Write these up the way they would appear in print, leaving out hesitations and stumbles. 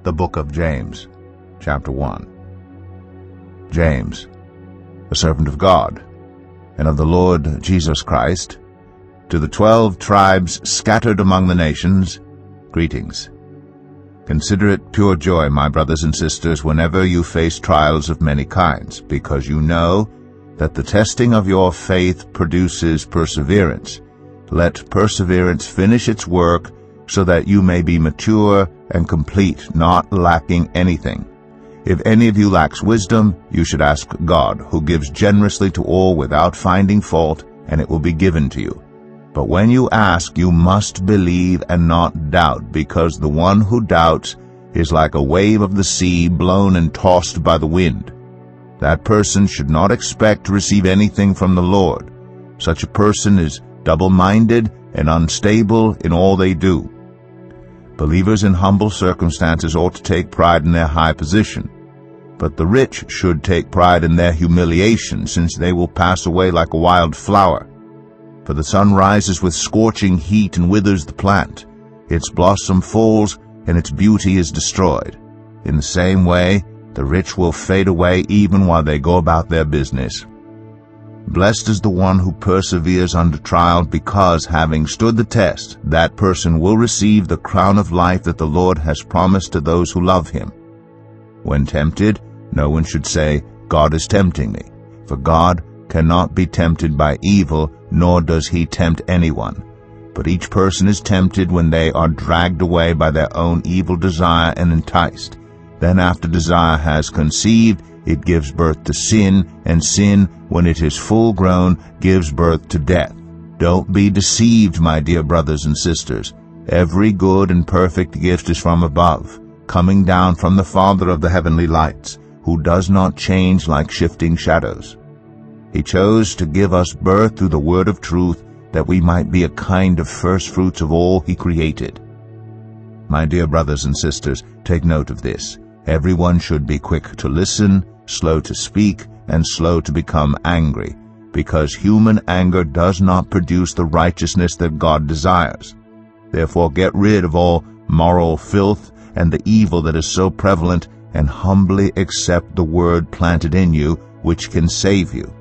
The book of James, chapter 1. James, a servant of God, and of the Lord Jesus Christ, to the 12 tribes scattered among the nations, greetings. Consider it pure joy, my brothers and sisters, whenever you face trials of many kinds, because you know that the testing of your faith produces perseverance. Let perseverance finish its work, so that you may be mature and complete, not lacking anything. If any of you lacks wisdom, you should ask God, who gives generously to all without finding fault, and it will be given to you. But when you ask, you must believe and not doubt, because the one who doubts is like a wave of the sea blown and tossed by the wind. That person should not expect to receive anything from the Lord. Such a person is double-minded and unstable in all they do. Believers in humble circumstances ought to take pride in their high position, but the rich should take pride in their humiliation, since they will pass away like a wild flower. For the sun rises with scorching heat and withers the plant. Its blossom falls, and its beauty is destroyed. In the same way, the rich will fade away even while they go about their business. Blessed is the one who perseveres under trial, because, having stood the test, that person will receive the crown of life that the Lord has promised to those who love him. When tempted, no one should say, God is tempting me, for God cannot be tempted by evil, nor does he tempt anyone. But each person is tempted when they are dragged away by their own evil desire and enticed. Then after desire has conceived, it gives birth to sin, and sin, when it is full grown, gives birth to death. Don't be deceived, my dear brothers and sisters. Every good and perfect gift is from above, coming down from the Father of the heavenly lights, who does not change like shifting shadows. He chose to give us birth through the word of truth, that we might be a kind of first fruits of all he created. My dear brothers and sisters, take note of this. Everyone should be quick to listen, slow to speak, and slow to become angry, because human anger does not produce the righteousness that God desires. Therefore get rid of all moral filth and the evil that is so prevalent, and humbly accept the word planted in you, which can save you.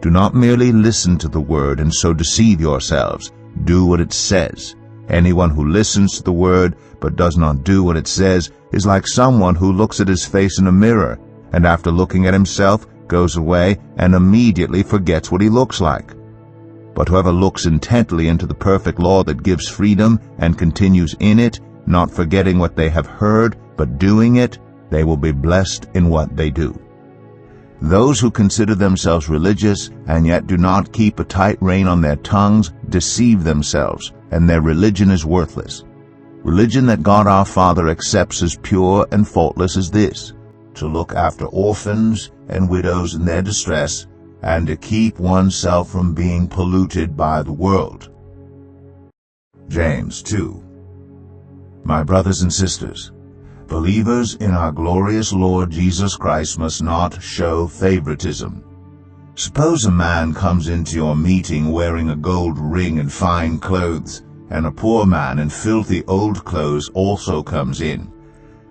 Do not merely listen to the word and so deceive yourselves. Do what it says. Anyone who listens to the word but does not do what it says is like someone who looks at his face in a mirror, and after looking at himself goes away and immediately forgets what he looks like. But whoever looks intently into the perfect law that gives freedom and continues in it, not forgetting what they have heard, but doing it, they will be blessed in what they do. Those who consider themselves religious and yet do not keep a tight rein on their tongues deceive themselves, and their religion is worthless. Religion that God our Father accepts as pure and faultless is this: to look after orphans and widows in their distress, and to keep oneself from being polluted by the world. James 2. My brothers and sisters, believers in our glorious Lord Jesus Christ must not show favoritism. Suppose a man comes into your meeting wearing a gold ring and fine clothes, and a poor man in filthy old clothes also comes in.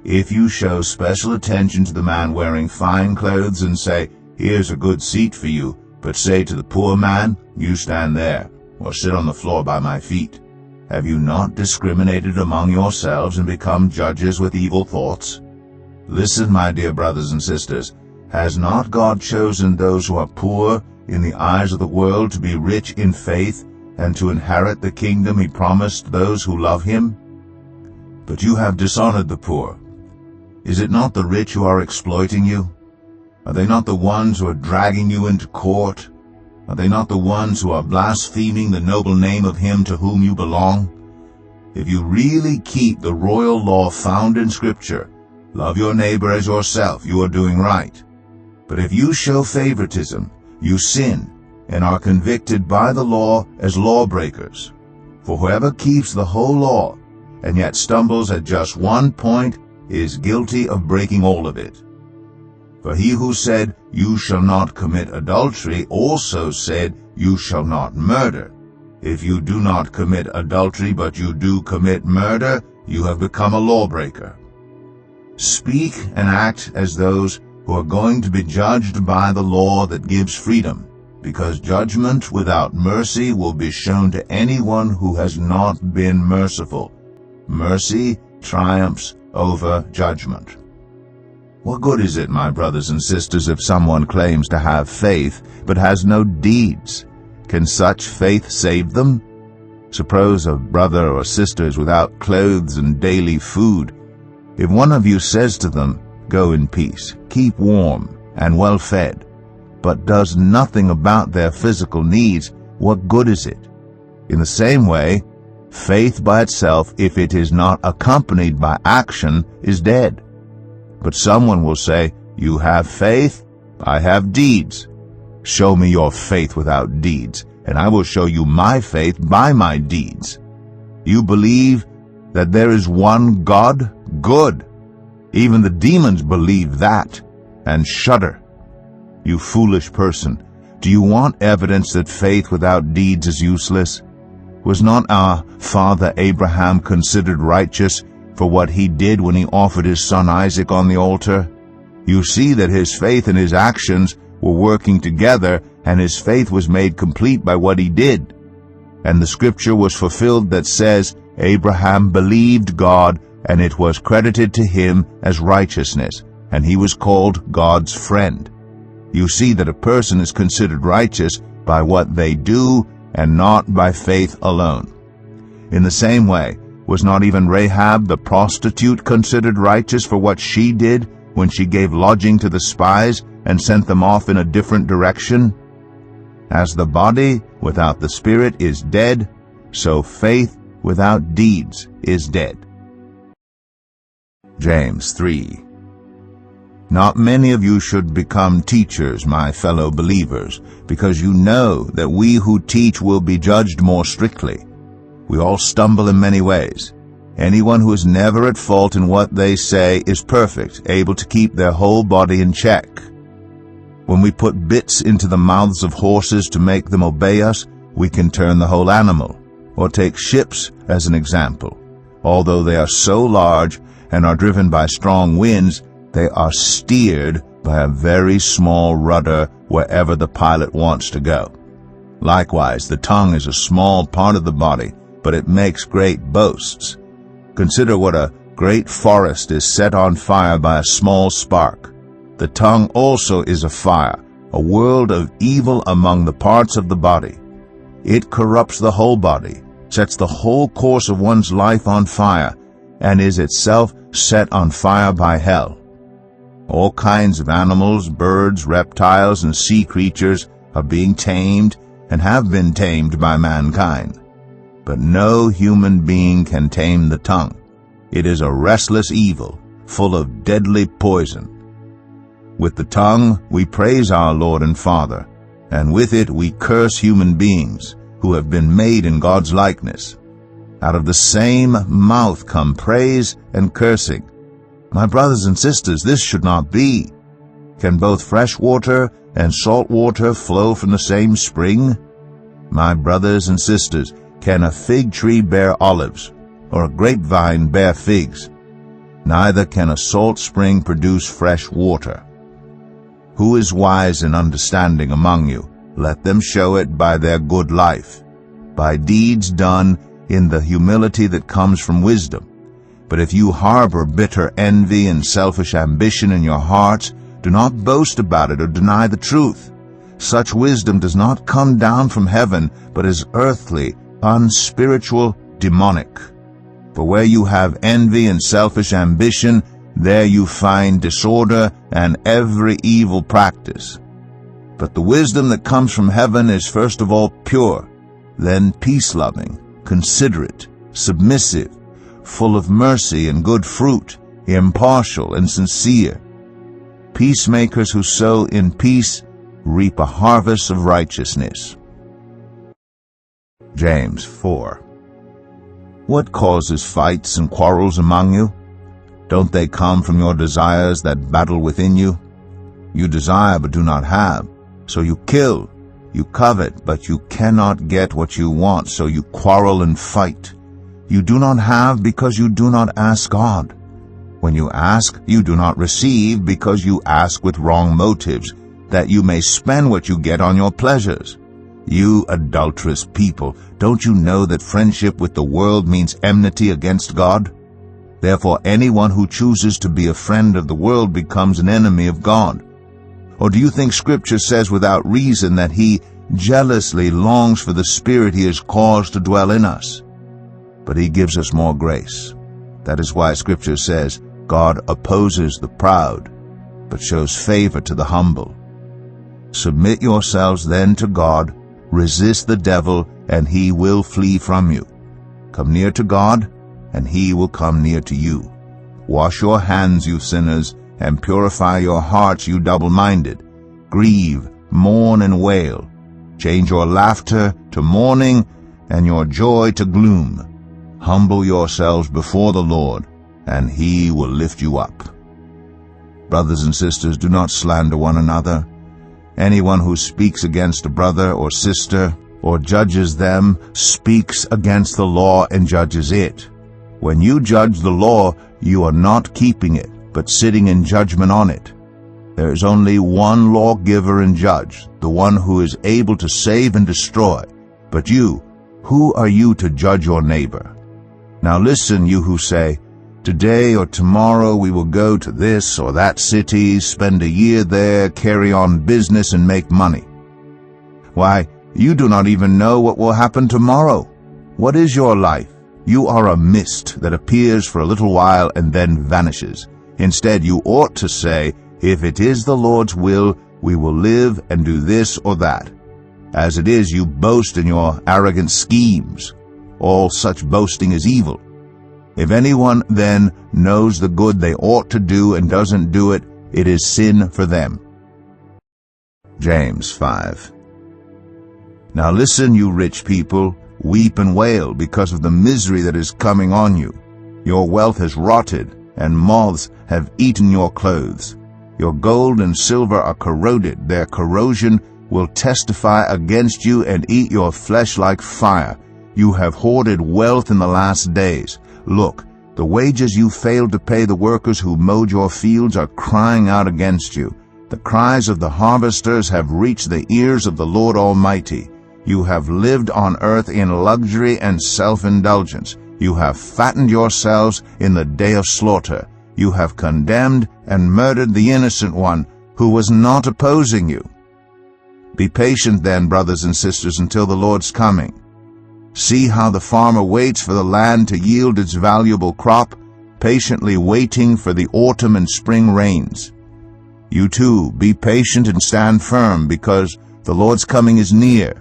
If you show special attention to the man wearing fine clothes and say, "Here's a good seat for you," but say to the poor man, "You stand there, or sit on the floor by my feet," have you not discriminated among yourselves and become judges with evil thoughts? Listen, my dear brothers and sisters, has not God chosen those who are poor in the eyes of the world to be rich in faith, and to inherit the kingdom he promised those who love him? But you have dishonored the poor. Is it not the rich who are exploiting you? Are they not the ones who are dragging you into court? Are they not the ones who are blaspheming the noble name of him to whom you belong? If you really keep the royal law found in Scripture, love your neighbor as yourself, you are doing right. But if you show favoritism, you sin, and are convicted by the law as lawbreakers. For whoever keeps the whole law, and yet stumbles at just one point, is guilty of breaking all of it. For he who said, "You shall not commit adultery," also said, "You shall not murder." If you do not commit adultery, but you do commit murder, you have become a lawbreaker. speak and act as those who are going to be judged by the law that gives freedom, because judgment without mercy will be shown to anyone who has not been merciful. Mercy triumphs over judgment. What good is it, my brothers and sisters, if someone claims to have faith but has no deeds? Can such faith save them? Suppose a brother or sister is without clothes and daily food. If one of you says to them, "Go in peace, keep warm and well fed," but does nothing about their physical needs, what good is it? In the same way, faith by itself, if it is not accompanied by action, is dead. But someone will say, "You have faith, I have deeds. Show me your faith without deeds, and I will show you my faith by my deeds. You believe that there is one God? Good. Even the demons believe that and shudder. You foolish person, do you want evidence that faith without deeds is useless? Was not our father Abraham considered righteous for what he did when he offered his son Isaac on the altar? You see that his faith and his actions were working together, and his faith was made complete by what he did. And the scripture was fulfilled that says, Abraham believed God, and it was credited to him as righteousness, and he was called God's friend. You see that a person is considered righteous by what they do, and not by faith alone. In the same way, was not even Rahab the prostitute considered righteous for what she did when she gave lodging to the spies and sent them off in a different direction? As the body without the spirit is dead, so faith without deeds is dead. James 3. Not many of you should become teachers, my fellow believers, because you know that we who teach will be judged more strictly. We all stumble in many ways. Anyone who is never at fault in what they say is perfect, able to keep their whole body in check. When we put bits into the mouths of horses to make them obey us, we can turn the whole animal. Or take ships as an example. Although they are so large and are driven by strong winds, they are steered by a very small rudder wherever the pilot wants to go. Likewise, the tongue is a small part of the body, but it makes great boasts. Consider what a great forest is set on fire by a small spark. The tongue also is a fire, a world of evil among the parts of the body. It corrupts the whole body, sets the whole course of one's life on fire, and is itself set on fire by hell. All kinds of animals, birds, reptiles, and sea creatures are being tamed and have been tamed by mankind. But no human being can tame the tongue. It is a restless evil, full of deadly poison. With the tongue we praise our Lord and Father, and with it we curse human beings who have been made in God's likeness. Out of the same mouth come praise and cursing. My brothers and sisters, this should not be. Can both fresh water and salt water flow from the same spring? My brothers and sisters, can a fig tree bear olives, or a grapevine bear figs? Neither can a salt spring produce fresh water. Who is wise and understanding among you? Let them show it by their good life, by deeds done in the humility that comes from wisdom. But if you harbor bitter envy and selfish ambition in your hearts, do not boast about it or deny the truth. Such wisdom does not come down from heaven, but is earthly, unspiritual, demonic. For where you have envy and selfish ambition, there you find disorder and every evil practice. But the wisdom that comes from heaven is first of all pure, then peace-loving, considerate, submissive, full of mercy and good fruit, impartial and sincere. Peacemakers who sow in peace reap a harvest of righteousness. James 4. What causes fights and quarrels among you? Don't they come from your desires that battle within you? You desire but do not have, so you kill. You covet, but you cannot get what you want, so you quarrel and fight. You do not have because you do not ask God. When you ask, you do not receive, because you ask with wrong motives, that you may spend what you get on your pleasures. You adulterous people, don't you know that friendship with the world means enmity against God? Therefore anyone who chooses to be a friend of the world becomes an enemy of God. Or do you think Scripture says without reason that He jealously longs for the Spirit He has caused to dwell in us? But He gives us more grace. That is why Scripture says, God opposes the proud, but shows favor to the humble. Submit yourselves then to God, resist the devil, and he will flee from you. Come near to God, and He will come near to you. Wash your hands, you sinners, and purify your hearts, you double-minded. Grieve, mourn, and wail. Change your laughter to mourning, and your joy to gloom. Humble yourselves before the Lord, and He will lift you up. Brothers and sisters, do not slander one another. Anyone who speaks against a brother or sister, or judges them, speaks against the law and judges it. When you judge the law, you are not keeping it, but sitting in judgment on it. There is only one lawgiver and judge, the one who is able to save and destroy. But you, who are you to judge your neighbor? Now listen, you who say, today or tomorrow we will go to this or that city, spend a year there, carry on business and make money. Why, you do not even know what will happen tomorrow. What is your life? You are a mist that appears for a little while and then vanishes. Instead, you ought to say, if it is the Lord's will, we will live and do this or that. As it is, you boast in your arrogant schemes. All such boasting is evil. If anyone then knows the good they ought to do and doesn't do it, it is sin for them. James 5. Now listen, you rich people, weep and wail because of the misery that is coming on you. Your wealth has rotted, and moths have eaten your clothes. Your gold and silver are corroded. Their corrosion will testify against you and eat your flesh like fire. You have hoarded wealth in the last days. Look, the wages you failed to pay the workers who mowed your fields are crying out against you. The cries of the harvesters have reached the ears of the Lord Almighty. You have lived on earth in luxury and self-indulgence. You have fattened yourselves in the day of slaughter. You have condemned and murdered the innocent one who was not opposing you. Be patient then, brothers and sisters, until the Lord's coming. See how the farmer waits for the land to yield its valuable crop, patiently waiting for the autumn and spring rains. You too, be patient and stand firm, because the Lord's coming is near.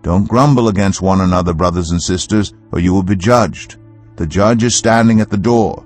Don't grumble against one another, brothers and sisters, or you will be judged. The judge is standing at the door.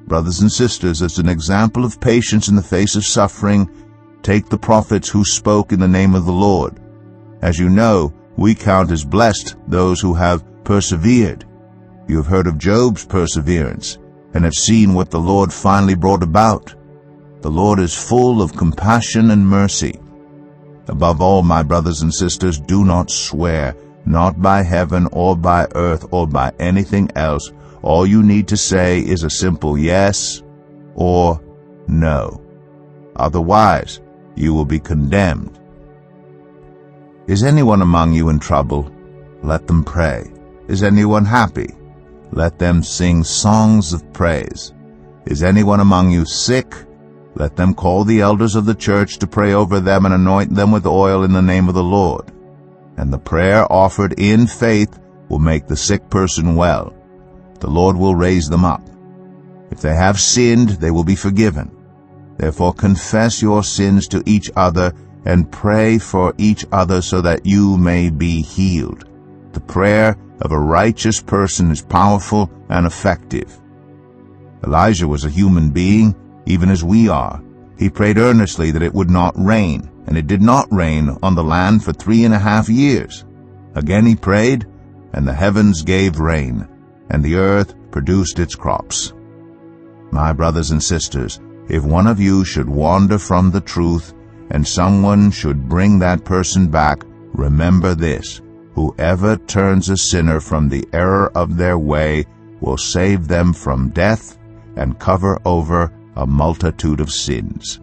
Brothers and sisters, as an example of patience in the face of suffering, take the prophets who spoke in the name of the Lord. As you know, we count as blessed those who have persevered. You have heard of Job's perseverance, and have seen what the Lord finally brought about. The Lord is full of compassion and mercy. Above all, my brothers and sisters, do not swear, not by heaven or by earth or by anything else. All you need to say is a simple yes or no. Otherwise, you will be condemned. Is anyone among you in trouble? Let them pray. Is anyone happy? Let them sing songs of praise. Is anyone among you sick? Let them call the elders of the church to pray over them and anoint them with oil in the name of the Lord. And the prayer offered in faith will make the sick person well. The Lord will raise them up. If they have sinned, they will be forgiven. Therefore confess your sins to each other and pray for each other so that you may be healed. The prayer of a righteous person is powerful and effective. Elijah was a human being, even as we are. He prayed earnestly that it would not rain, and it did not rain on the land for 3.5 years. Again he prayed, and the heavens gave rain, and the earth produced its crops. My brothers and sisters, if one of you should wander from the truth, and someone should bring that person back, remember this: whoever turns a sinner from the error of their way will save them from death and cover over a multitude of sins.